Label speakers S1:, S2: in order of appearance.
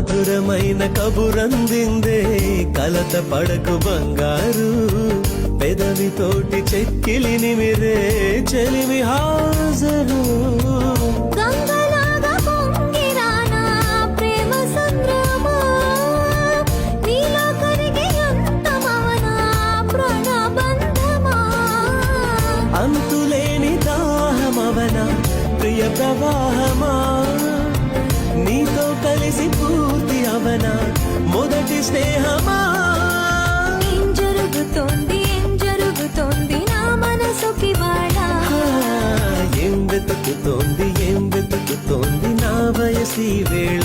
S1: మధురమైన కబురందిందే కలత పడకు బంగారు పెదవితోటి చెక్కిలి నిమిరే చెలిమి హాజరు
S2: గంగలాగా పొంగిరానా ప్రేమ సంద్రమా నీలో కరిగి అంతమవనా ప్రాణబంధమా
S1: అంతులేని దాహమవనా ప్రియ ప్రవాహమా నీతో కలిసి పూర్తి అవనా మొదటి స్నేహమా
S2: ఏం జరుగుతోంది నా మనసుకి వాడా
S1: ఏం వెతుకుతోంది నా వయసి వేళ